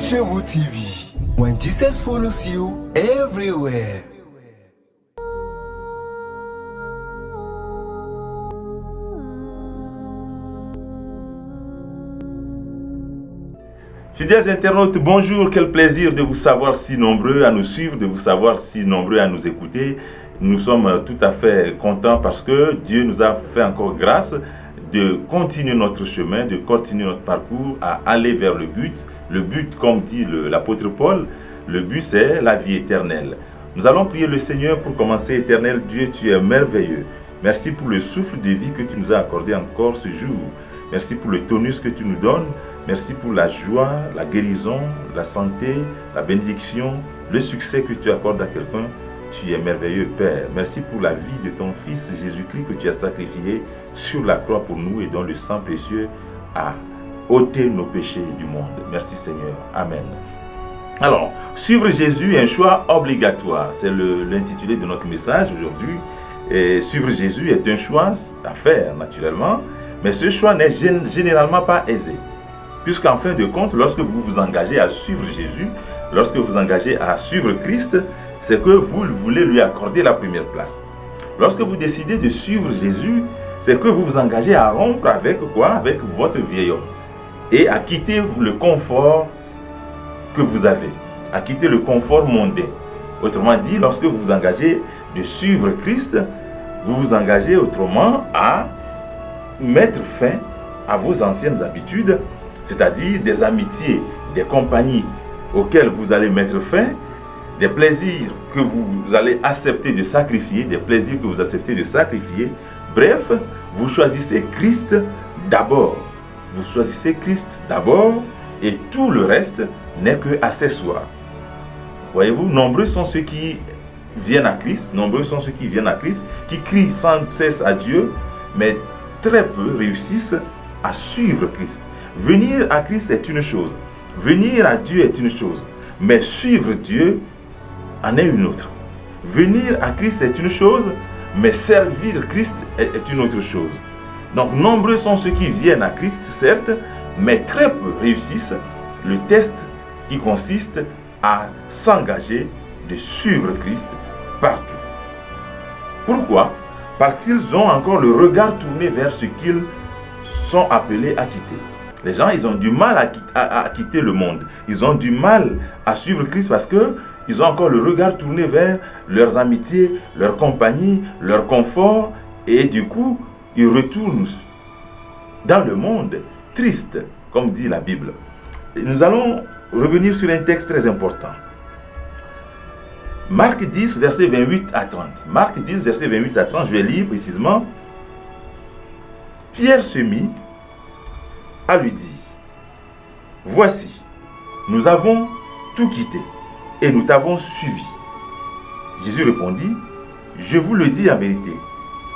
chez vous TV. When Jesus follows you everywhere. Fidèles internautes, bonjour, quel plaisir de vous savoir si nombreux à nous suivre, de vous savoir si nombreux à nous écouter. Nous sommes tout à fait contents parce que Dieu nous a fait encore grâce de continuer notre chemin, de continuer notre parcours à aller vers le but. Le but, comme dit l'apôtre Paul, le but c'est la vie éternelle. Nous allons prier le Seigneur pour commencer. Éternel Dieu, tu es merveilleux. Merci pour le souffle de vie que tu nous as accordé encore ce jour. Merci pour le tonus que tu nous donnes. Merci pour la joie, la guérison, la santé, la bénédiction, le succès que tu accordes à quelqu'un. Tu es merveilleux, Père. Merci pour la vie de ton Fils Jésus-Christ que tu as sacrifié sur la croix pour nous et dont le sang précieux a ôté nos péchés du monde. Merci Seigneur. Amen. Alors, suivre Jésus est un choix obligatoire. C'est l'intitulé de notre message aujourd'hui. Et suivre Jésus est un choix à faire naturellement, mais ce choix n'est généralement pas aisé. Puisqu'en fin de compte, lorsque vous vous engagez à suivre Jésus, lorsque vous vous engagez à suivre Christ, c'est que vous voulez lui accorder la première place. Lorsque vous décidez de suivre Jésus, c'est que vous vous engagez à rompre avec quoi? Avec votre vieil homme. Et à quitter le confort que vous avez, à quitter le confort mondain. Autrement dit, lorsque vous vous engagez de suivre Christ, vous vous engagez autrement à mettre fin à vos anciennes habitudes, c'est-à-dire des amitiés, des compagnies auxquelles vous allez mettre fin, des plaisirs que vous allez accepter de sacrifier, des plaisirs que vous acceptez de sacrifier. Bref, vous choisissez Christ d'abord. Vous choisissez Christ d'abord et tout le reste n'est que accessoire. Voyez-vous, nombreux sont ceux qui viennent à Christ, nombreux sont ceux qui viennent à Christ, qui crient sans cesse à Dieu, mais très peu réussissent à suivre Christ. Venir à Christ est une chose, venir à Dieu est une chose, mais suivre Dieu en est une autre. Venir à Christ est une chose, mais servir Christ est une autre chose. Donc nombreux sont ceux qui viennent à Christ, certes, mais très peu réussissent le test qui consiste à s'engager de suivre Christ partout. Pourquoi? Parce qu'ils ont encore le regard tourné vers ce qu'ils sont appelés à quitter. Les gens, ils ont du mal à quitter le monde. Ils ont du mal à suivre Christ parce qu'ils ont encore le regard tourné vers leurs amitiés, leur compagnie, leur confort. Et du coup, ils retournent dans le monde triste, comme dit la Bible. Et nous allons revenir sur un texte très important. Marc 10, versets 28 à 30. Marc 10, versets 28 à 30, je vais lire précisément. Pierre se mit à lui dire, « Voici, nous avons tout quitté et nous t'avons suivi. » Jésus répondit, « Je vous le dis en vérité,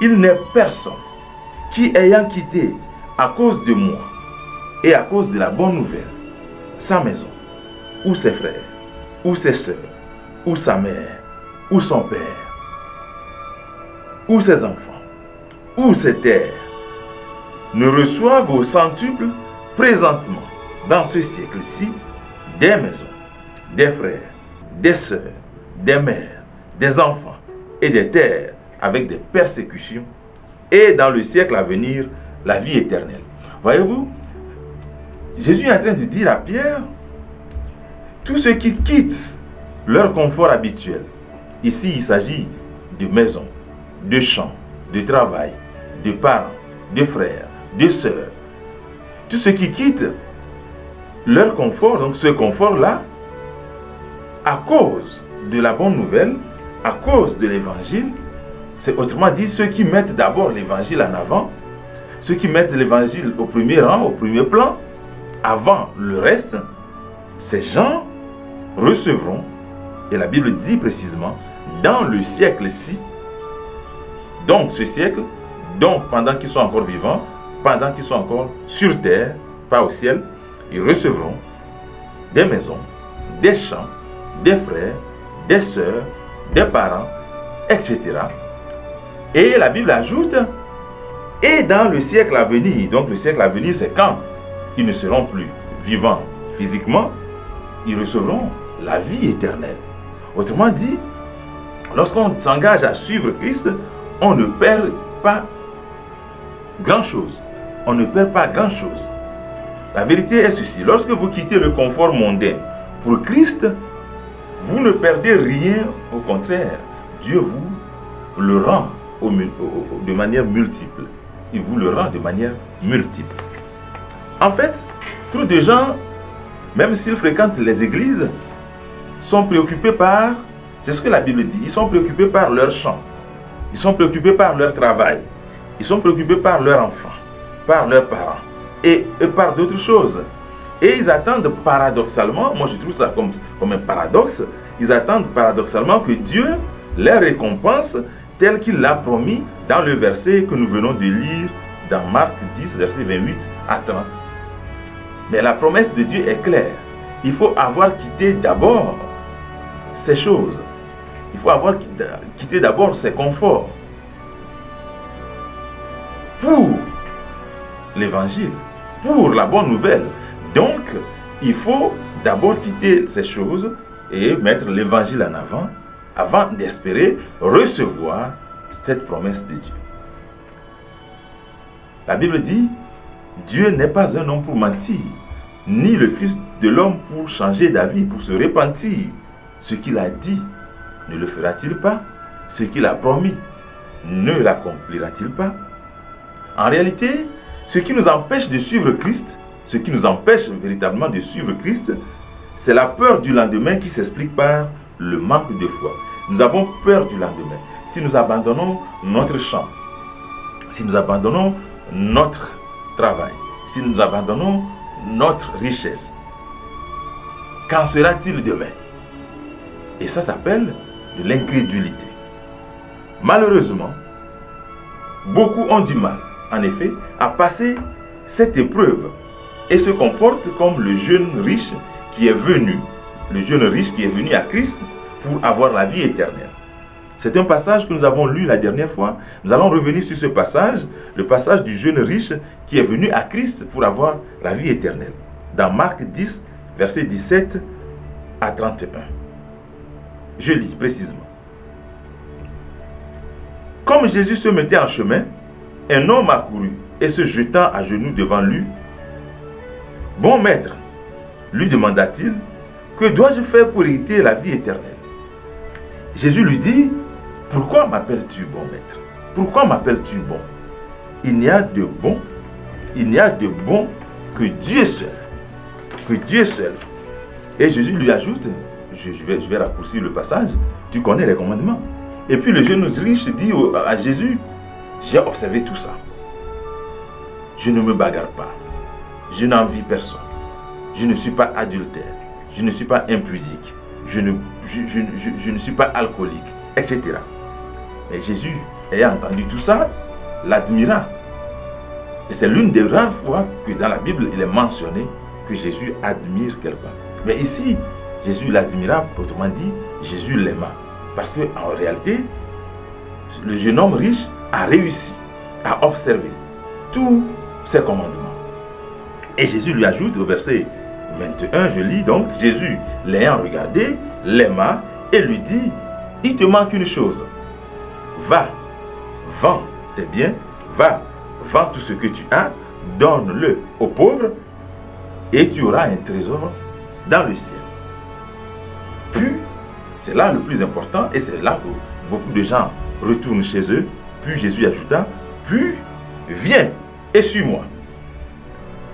il n'est personne qui, ayant quitté à cause de moi et à cause de la bonne nouvelle, sa maison, ou ses frères, ou ses sœurs, ou sa mère, ou son père, ou ses enfants, ou ses terres, ne reçoivent au centuple présentement, dans ce siècle-ci, des maisons, des frères, des sœurs, des mères, des enfants et des terres avec des persécutions, et dans le siècle à venir, la vie éternelle. Voyez-vous, Jésus est en train de dire à Pierre, tous ceux qui quittent leur confort habituel, ici il s'agit de maisons, de champs, de travail, de parents, de frères, de sœurs, tous ceux qui quittent leur confort, donc ce confort-là, à cause de la bonne nouvelle, à cause de l'évangile, c'est autrement dit ceux qui mettent d'abord l'évangile en avant, ceux qui mettent l'évangile au premier rang, au premier plan, avant le reste, ces gens recevront, et la Bible dit précisément, dans le siècle-ci, donc ce siècle, donc pendant qu'ils sont encore vivants, pendant qu'ils sont encore sur terre, pas au ciel, ils recevront des maisons, des champs, des frères, des sœurs, des parents, etc. Et la Bible ajoute, et dans le siècle à venir, donc le siècle à venir c'est quand ils ne seront plus vivants physiquement, ils recevront la vie éternelle. Autrement dit, lorsqu'on s'engage à suivre Christ, on ne perd pas grand-chose. On ne perd pas grand-chose. La vérité est ceci. Lorsque vous quittez le confort mondain pour Christ, vous ne perdez rien. Au contraire, Dieu vous le rend de manière multiple. Il vous le rend de manière multiple. En fait, trop de gens, même s'ils fréquentent les églises, sont préoccupés par, c'est ce que la Bible dit, ils sont préoccupés par leur champ, ils sont préoccupés par leur travail, ils sont préoccupés par leurs enfants, par leurs parents et par d'autres choses. Et ils attendent paradoxalement, moi je trouve ça comme un paradoxe, ils attendent paradoxalement que Dieu les récompense tel qu'il l'a promis dans le verset que nous venons de lire dans Marc 10, verset 28 à 30. Mais la promesse de Dieu est claire. Il faut avoir quitté d'abord ces choses. Il faut avoir quitté d'abord ces conforts pour l'évangile, pour la bonne nouvelle. Donc, il faut d'abord quitter ces choses et mettre l'évangile en avant d'espérer recevoir cette promesse de Dieu. La Bible dit, Dieu n'est pas un homme pour mentir, ni le Fils de l'homme pour changer d'avis, pour se repentir. Ce qu'il a dit, ne le fera-t-il pas? Ce qu'il a promis, ne l'accomplira-t-il pas? En réalité, ce qui nous empêche de suivre Christ, ce qui nous empêche véritablement de suivre Christ, c'est la peur du lendemain qui s'explique par le manque de foi. Nous avons peur du lendemain. Si nous abandonnons notre champ, si nous abandonnons notre travail, si nous abandonnons notre richesse, qu'en sera-t-il demain? Et ça s'appelle de l'incrédulité. Malheureusement, beaucoup ont du mal, en effet, à passer cette épreuve et se comportent comme le jeune riche qui est venu, à Christ pour avoir la vie éternelle. C'est un passage que nous avons lu la dernière fois. Nous allons revenir sur ce passage, le passage du jeune riche qui est venu à Christ pour avoir la vie éternelle. Dans Marc 10, versets 17 à 31. Je lis précisément. Comme Jésus se mettait en chemin, un homme accourut et se jetant à genoux devant lui. « Bon maître, lui demanda-t-il, que dois-je faire pour hériter la vie éternelle ?» Jésus lui dit, « Pourquoi m'appelles-tu bon maître? Pourquoi m'appelles-tu bon? Il n'y a de bon que Dieu seul. Que Dieu seul. » Et Jésus lui ajoute, je vais raccourcir le passage, tu connais les commandements. Et puis le jeune riche dit à Jésus, j'ai observé tout ça. Je ne me bagarre pas. Je n'envie personne. Je ne suis pas adultère. Je ne suis pas impudique. Je ne suis pas alcoolique, etc. Et Jésus, ayant entendu tout ça, l'admira. Et c'est l'une des rares fois que dans la Bible, il est mentionné que Jésus admire quelqu'un. Mais ici, Jésus l'admira, autrement dit, Jésus l'aima. Parce qu'en réalité, le jeune homme riche a réussi à observer tous ses commandements. Et Jésus lui ajoute au verset 21, je lis donc, Jésus l'ayant regardé, l'aima et lui dit, il te manque une chose. Va, vends tes biens, va, vends tout ce que tu as, donne-le aux pauvres et tu auras un trésor dans le ciel. Puis, c'est là le plus important et c'est là que beaucoup de gens retournent chez eux. Puis Jésus ajouta, puis viens et suis-moi.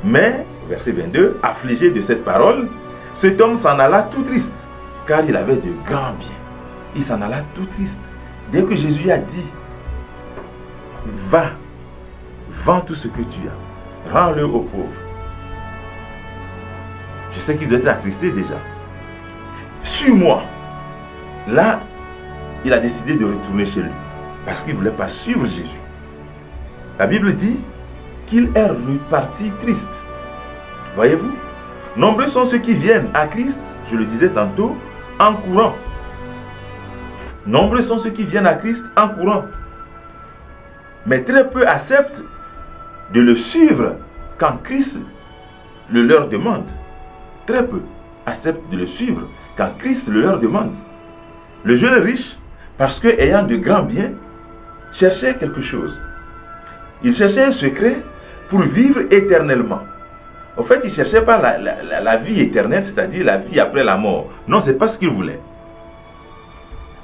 Mais, verset 22, affligé de cette parole, cet homme s'en alla tout triste, car il avait de grands biens. Il s'en alla tout triste. Dès que Jésus a dit, va, vends tout ce que tu as, rends-le aux pauvres. Je sais qu'il doit être attristé déjà. Suis-moi. Là, il a décidé de retourner chez lui, parce qu'il ne voulait pas suivre Jésus. La Bible dit qu'il est reparti triste. Voyez-vous, nombreux sont ceux qui viennent à Christ, je le disais tantôt, en courant. Nombreux sont ceux qui viennent à Christ en courant. Mais très peu acceptent de le suivre quand Christ le leur demande. Très peu. acceptent de le suivre quand Christ le leur demande. Le jeune riche, parce que ayant de grands biens, cherchait quelque chose. Il cherchait un secret pour vivre éternellement. En fait, il ne cherchait pas la vie éternelle, c'est-à-dire la vie après la mort. Non, ce n'est pas ce qu'il voulait.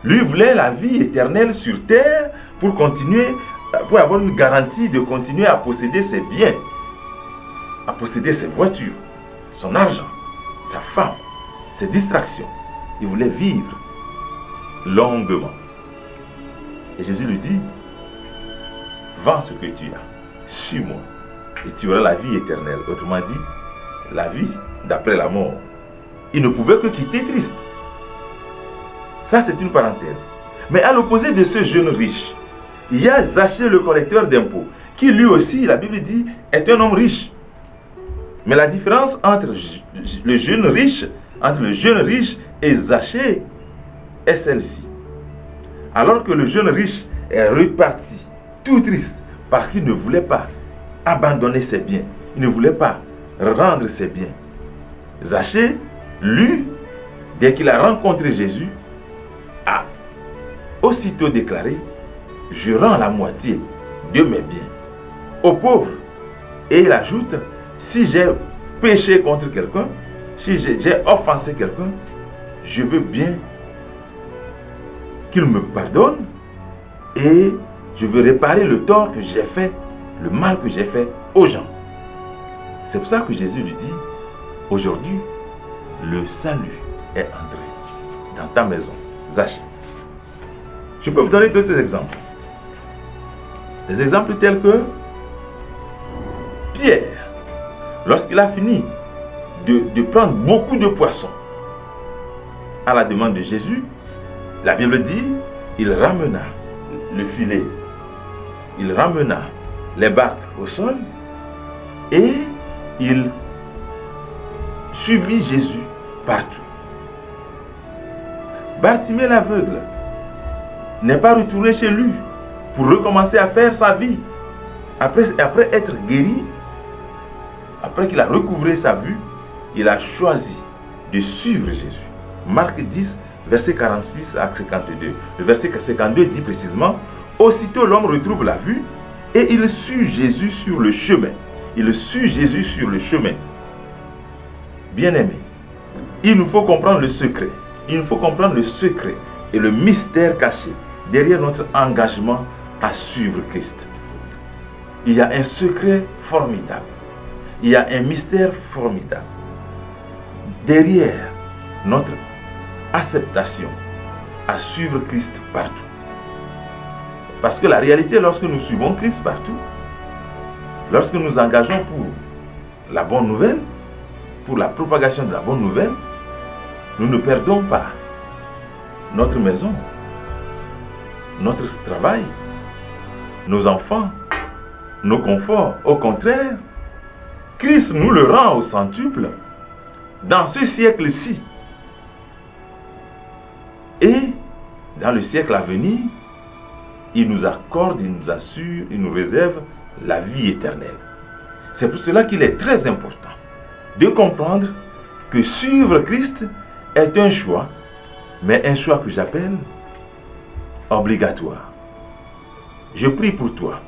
Lui voulait la vie éternelle sur terre pour continuer, pour avoir une garantie de continuer à posséder ses biens, à posséder ses voitures, son argent, sa femme, ses distractions. Il voulait vivre longuement. Et Jésus lui dit, vends ce que tu as, suis-moi, et tu auras la vie éternelle. Autrement dit, la vie d'après la mort. Il ne pouvait que quitter Christ. Ça, c'est une parenthèse. Mais à l'opposé de ce jeune riche, il y a Zachée, le collecteur d'impôts, qui lui aussi, la Bible dit, est un homme riche. Mais la différence entre le jeune riche et Zachée est celle-ci. Alors que le jeune riche est reparti, tout triste, parce qu'il ne voulait pas abandonner ses biens. Il ne voulait pas rendre ses biens. Zachée, lui, dès qu'il a rencontré Jésus, a aussitôt déclaré, je rends la moitié de mes biens aux pauvres. Et il ajoute, si j'ai péché contre quelqu'un, si j'ai offensé quelqu'un, je veux bien qu'il me pardonne et je veux réparer le tort que j'ai fait, le mal que j'ai fait aux gens. C'est pour ça que Jésus lui dit, aujourd'hui, le salut est entré dans ta maison, Zachée. Je peux vous donner d'autres exemples. Des exemples tels que Pierre, lorsqu'il a fini de prendre beaucoup de poissons à la demande de Jésus, la Bible dit, il ramena le filet, il ramena les barques au sol et il suivit Jésus partout. Bartimée l'aveugle n'est pas retourné chez lui pour recommencer à faire sa vie. Après être guéri, après qu'il a recouvré sa vue, il a choisi de suivre Jésus. Marc 10, verset 46 à 52. Le verset 52 dit précisément, aussitôt l'homme retrouve la vue et il suit Jésus sur le chemin. Il suit Jésus sur le chemin. Bien-aimé, il nous faut comprendre le secret. Il nous faut comprendre le secret et le mystère caché derrière notre engagement à suivre Christ. Il y a un secret formidable. Il y a un mystère formidable derrière notre acceptation à suivre Christ partout. Parce que la réalité, lorsque nous suivons Christ partout, lorsque nous engageons pour la bonne nouvelle, pour la propagation de la bonne nouvelle, nous ne perdons pas notre maison, notre travail, nos enfants, nos conforts. Au contraire, Christ nous le rend au centuple dans ce siècle-ci. Et dans le siècle à venir, il nous accorde, il nous assure, il nous réserve la vie éternelle. C'est pour cela qu'il est très important de comprendre que suivre Christ est un choix, mais un choix que j'appelle obligatoire. Je prie pour toi,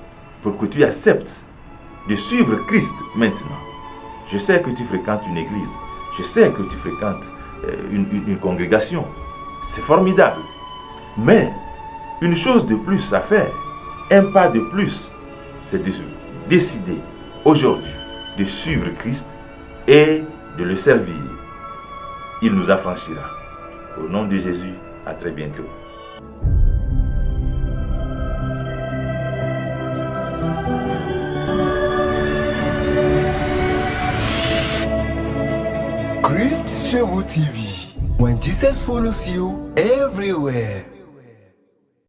pour que tu acceptes de suivre Christ maintenant. Je sais que tu fréquentes une église, je sais que tu fréquentes une congrégation. C'est formidable. Mais une chose de plus à faire, un pas de plus, c'est de décider aujourd'hui de suivre Christ et de le servir. Il nous affranchira. Au nom de Jésus, à très bientôt. Christ Chez vous TV. When Jesus follows you everywhere.